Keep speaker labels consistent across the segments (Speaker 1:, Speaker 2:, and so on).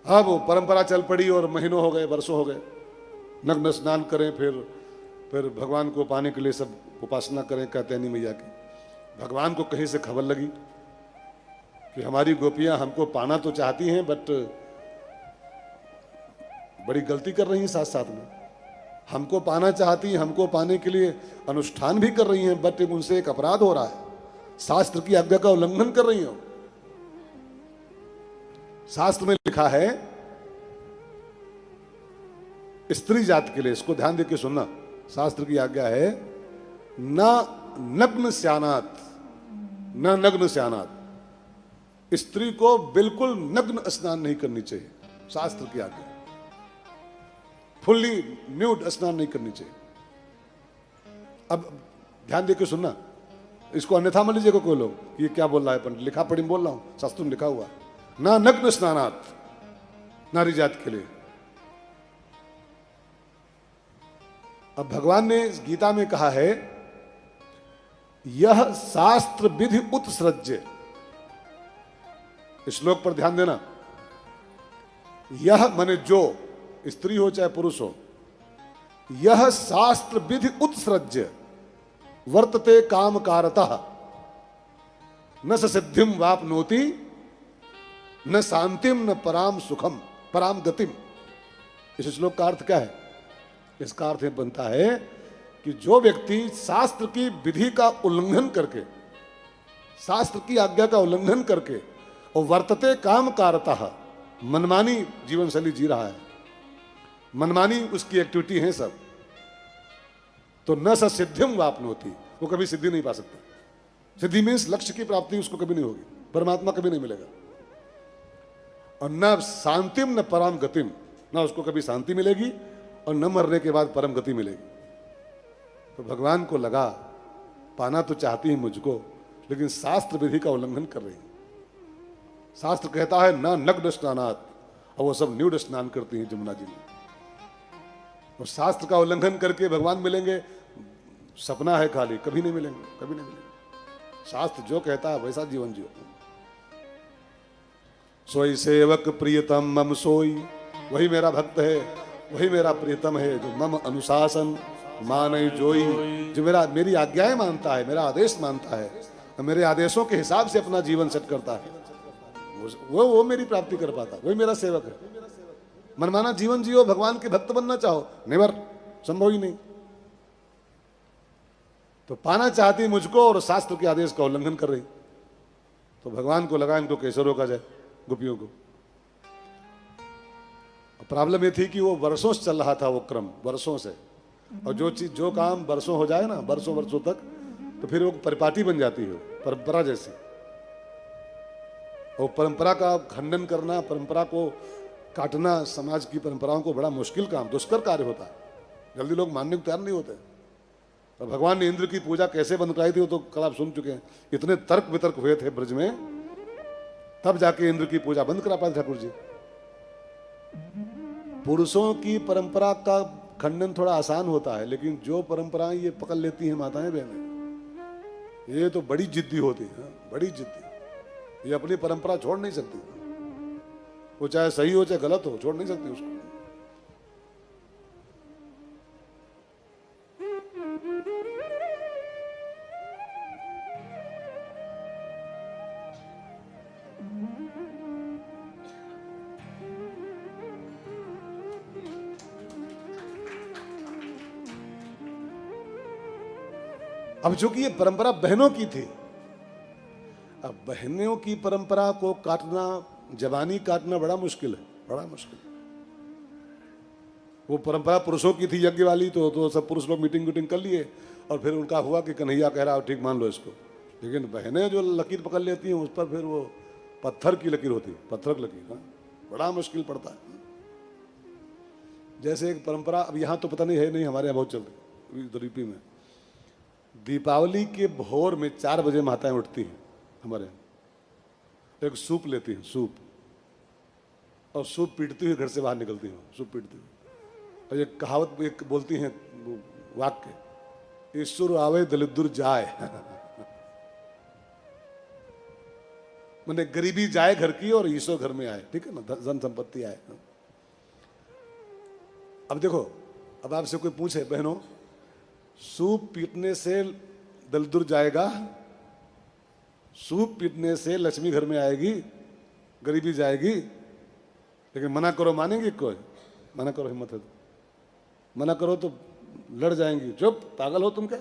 Speaker 1: अब वो परंपरा चल पड़ी और महीनों हो गए, वर्षों हो गए। नग्न स्नान करें, फिर भगवान को पाने के लिए सब उपासना करें, कहते नहीं मैया की। भगवान को कहीं से खबर लगी कि हमारी गोपियां हमको पाना तो चाहती हैं, बट बड़ी गलती कर रही हैं साथ साथ में। हमको पाना चाहती हैं, हमको पाने के लिए अनुष्ठान भी कर रही हैं, बट उनसे एक अपराध हो रहा है, शास्त्र की आज्ञा का उल्लंघन कर रही हैं। शास्त्र में लिखा है स्त्री जाति के लिए, इसको ध्यान देके सुनना, शास्त्र की आज्ञा है न नग्न स्यानात, न नग्न स्यानात। स्त्री को बिल्कुल नग्न स्नान नहीं करनी चाहिए, शास्त्र की आज्ञा। फुल्ली न्यूड स्नान नहीं करनी चाहिए। अब ध्यान देके सुनना, इसको अन्यथा मान लीजिएगा कोई लोग, ये क्या बोल रहा है पंडित, लिखा पढ़ी बोल रहा हूं, शास्त्र में लिखा हुआ ना नग्न स्नानात, नारी जाति के लिए। अब भगवान ने गीता में कहा है यह शास्त्र विधि उत्सृज्य, श्लोक पर ध्यान देना। यह माने जो, स्त्री हो चाहे पुरुष हो, यह शास्त्र विधि उत्सृज्य वर्तते काम कारतः न स सिद्धिम वापनोति न शांतिम न पराम सुखम पराम गतिम। इस श्लोक का अर्थ क्या है? इसका अर्थ बनता है कि जो व्यक्ति शास्त्र की विधि का उल्लंघन करके, शास्त्र की आज्ञा का उल्लंघन करके और वर्तते काम कारतः, मनमानी जीवन शैली जी रहा है, मनमानी उसकी एक्टिविटी है सब, तो न स सिद्धिम वापनोति, वो कभी सिद्धि नहीं पा सकता। सिद्धि मीन्स लक्ष्य की प्राप्ति उसको कभी नहीं होगी, परमात्मा कभी नहीं मिलेगा। और न शांतिम न परम गतिम, ना उसको कभी शांति मिलेगी और न मरने के बाद परम गति मिलेगी। तो भगवान को लगा पाना तो चाहती है मुझको, लेकिन शास्त्र विधि का उल्लंघन कर रही है। शास्त्र कहता है ना नग्न स्नानात, और वो सब न्यूड स्नान करती हैं जमुना जी में। और शास्त्र का उल्लंघन करके भगवान मिलेंगे, सपना है खाली, कभी नहीं मिलेंगे, कभी नहीं मिलेंगे। शास्त्र जो कहता है वैसा जीवन जियो। सोई सेवक प्रियतम मम सोई, वही मेरा भक्त है, वही मेरा प्रियतम है, जो मम अनुशासन माने जोई, जो मेरी आज्ञाएं मानता है, मेरा आदेश मानता है, और मेरे आदेशों के हिसाब से अपना जीवन सेट करता है, वो मेरी प्राप्ति कर पाता, वही मेरा सेवक है। मनमाना जीवन जियो, भगवान के भक्त बनना चाहो, नेवर, संभव ही नहीं। तो पाना चाहती मुझको और शास्त्र के आदेश का उल्लंघन कर रही। तो भगवान को लगा इनको कैसे रोका जाए, गोपियों को। प्रॉब्लम ये थी कि वो वर्षों से चल रहा था वो क्रम, वर्षों से, और जो चीज जो काम वर्षों हो जाए ना, वर्षों वर्षों तक, तो फिर वो परिपाटी बन जाती है, परंपरा जैसी। और परंपरा का खंडन करना, परंपरा को काटना, समाज की परंपराओं को बड़ा मुश्किल काम, दुष्कर कार्य होता है, जल्दी लोग मानने को तैयार नहीं होते। और भगवान ने इंद्र की पूजा कैसे बंद कराई थी वो तो कल आप सुन चुके हैं। इतने तर्क वितर्क हुए थे ब्रज में, तब जाके इंद्र की पूजा बंद करा पाए ठाकुर जी। पुरुषों की परंपरा का खंडन थोड़ा आसान होता है, लेकिन जो परंपराएं ये पकड़ लेती हैं माताएं बहनें, ये तो बड़ी जिद्दी होती है, बड़ी जिद्दी। ये अपनी परंपरा छोड़ नहीं सकती, वो चाहे सही हो चाहे गलत हो, छोड़ नहीं सकती उसको। अब चूंकि ये परंपरा बहनों की थी, अब बहनों की परंपरा को काटना, जवानी काटना बड़ा मुश्किल है, बड़ा मुश्किल। वो परंपरा पुरुषों की थी यज्ञ वाली, तो सब पुरुष लोग मीटिंग वीटिंग कर लिए, और फिर उनका हुआ कि कन्हैया कह रहा ठीक मान लो इसको। लेकिन बहनें जो लकीर पकड़ लेती हैं उस पर फिर वो पत्थर की लकीर होती है, पत्थर की लकीर, हाँ, बड़ा मुश्किल पड़ता है। जैसे एक परंपरा, अब यहाँ तो पता नहीं है, नहीं हमारे यहाँ बहुत चल रही है यूपी में, दीपावली के भोर में 4 बजे माताएं उठती हैं हमारे यहाँ, एक सूप लेती हैं, सूप, और सूप पीटती हुई घर से बाहर निकलती हैं, सूप पीटती हुई, और एक कहावत एक बोलती हैं वाक्य, ईश्वर आवे दलिद्र जाए। मैंने गरीबी जाए घर की और ईश्वर घर में आए, ठीक है ना, धन संपत्ति आए। अब देखो, अब आपसे कोई पूछे बहनों, सूप पीटने से दलदुर जाएगा, सूप पीटने से लक्ष्मी घर में आएगी, गरीबी जाएगी, लेकिन मना करो मानेंगे कोई? मना करो, हिम्मत है तो मना करो तो लड़ जाएंगी। चुप, पागल हो तुम क्या?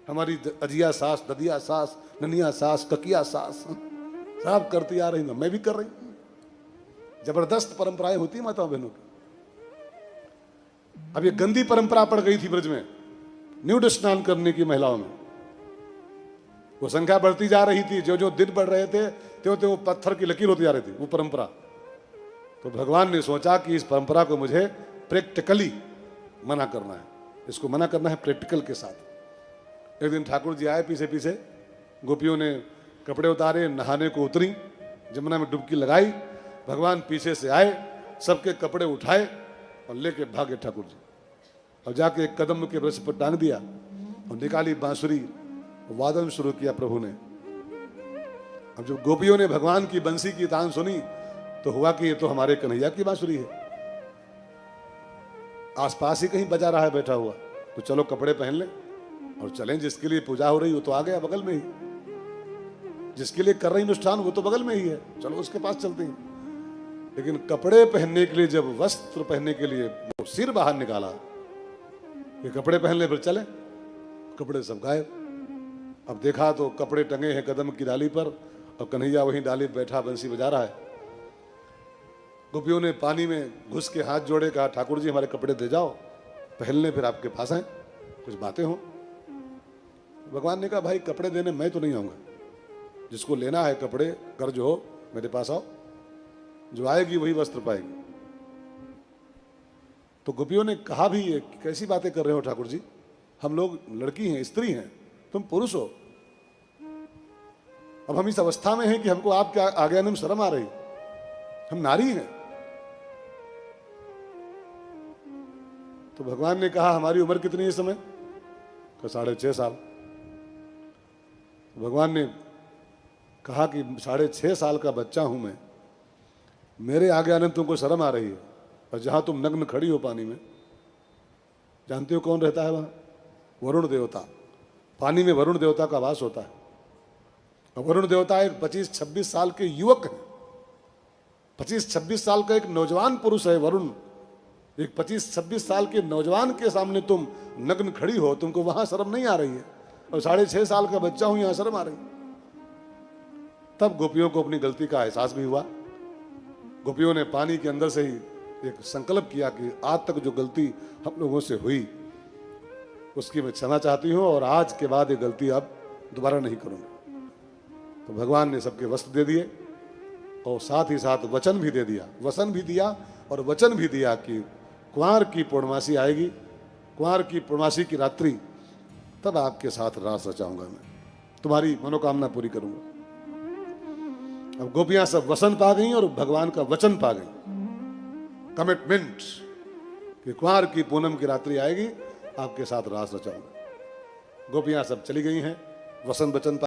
Speaker 1: हमारी अजिया सास, ददिया सास, ननिया सास, ककिया सास सब करती आ रही, मैं भी कर रही हूं। जबरदस्त परंपराएं होती है माताओं बहनों की। अब ये गंदी परंपरा पड़ गई थी ब्रज में, न्यूड स्नान करने की महिलाओं में। वो संख्या बढ़ती जा रही थी, जो जो दिन बढ़ रहे थे त्यों त्यों पत्थर की लकीर होती जा रही थी वो परंपरा। तो भगवान ने सोचा कि इस परंपरा को मुझे प्रैक्टिकली मना करना है, इसको मना करना है प्रैक्टिकल के साथ। एक दिन ठाकुर जी आए पीछे पीछे, गोपियों ने कपड़े उतारे, नहाने को उतरी, जमुना में डुबकी लगाई, भगवान पीछे से आए, सबके कपड़े उठाए और लेके भागे ठाकुर जी, और जाके एक कदम के वृक्ष पर टांग दिया और निकाली बांसुरी, वादन शुरू किया प्रभु ने। अब जब गोपियों ने भगवान की बंसी की तान सुनी तो हुआ कि ये तो हमारे कन्हैया की बांसुरी है, आसपास ही कहीं बजा रहा है बैठा हुआ, तो चलो कपड़े पहन ले और चलें। जिसके लिए पूजा हो रही वो तो आ गया बगल में ही, जिसके लिए कर रही अनुष्ठान वो तो बगल में ही है, चलो उसके पास चलते हैं। लेकिन कपड़े पहनने के लिए, जब वस्त्र पहनने के लिए वो सिर बाहर निकाला, ये कपड़े पहन ले फिर चले, कपड़े सब गायब। अब देखा तो कपड़े टंगे हैं कदम की डाली पर और कन्हैया वहीं डाली बैठा बंसी बजा रहा है। गोपियों ने पानी में घुस के हाथ जोड़े, कहा ठाकुर जी हमारे कपड़े दे जाओ, पहन ले, फिर आपके पास आए, कुछ बातें हो। भगवान ने कहा भाई कपड़े देने मैं तो नहीं आऊंगा, जिसको लेना है कपड़े कर्ज हो मेरे पास आओ, जो आएगी वही वस्त्र पाएगी। तो गोपियों ने कहा भी ये कैसी बातें कर रहे हो ठाकुर जी, हम लोग लड़की हैं, स्त्री हैं, तुम पुरुष हो। अब हम इस अवस्था में हैं कि हमको आपके आगे आने में शर्म आ रही, हम नारी हैं। तो भगवान ने कहा हमारी उम्र कितनी है इस समय? तो 6.5 साल। भगवान ने कहा कि 6.5 साल का बच्चा हूं मैं, मेरे आगे आने में तुमको शर्म आ रही है, और जहां तुम नग्न खड़ी हो पानी में, जानते हो कौन रहता है वहां? वरुण देवता। पानी में वरुण देवता का वास होता है। और वरुण देवता एक 25-26 साल के युवक है, 25-26 साल का एक नौजवान पुरुष है वरुण। एक 25-26 साल के नौजवान के सामने तुम नग्न खड़ी हो, तुमको वहां शर्म नहीं आ रही है, और 6.5 साल का बच्चा हूं यहां शर्म आ रही। तब गोपियों को अपनी गलती का एहसास भी हुआ। गोपियों ने पानी के अंदर से ही एक संकल्प किया कि आज तक जो गलती हम लोगों से हुई उसकी मैं क्षमा चाहती हूं, और आज के बाद ये गलती अब दोबारा नहीं करूंगी। तो भगवान ने सबके वस्त्र दे दिए और साथ ही साथ वचन भी दे दिया, वसन भी दिया और वचन भी दिया कि कुंवार की पूर्णमासी आएगी, कुंवार की पूर्णमासी की रात्रि, तब आपके साथ रास रचाऊंगा, मैं तुम्हारी मनोकामना पूरी करूंगा। अब गोपियां सब वसन पा गई और भगवान का वचन पा गई, कमिटमेंट कि कुंवार की पूनम की रात्रि आएगी, आपके साथ रास रचाऊंगा। गोपियां सब चली गई हैं, वसन वचन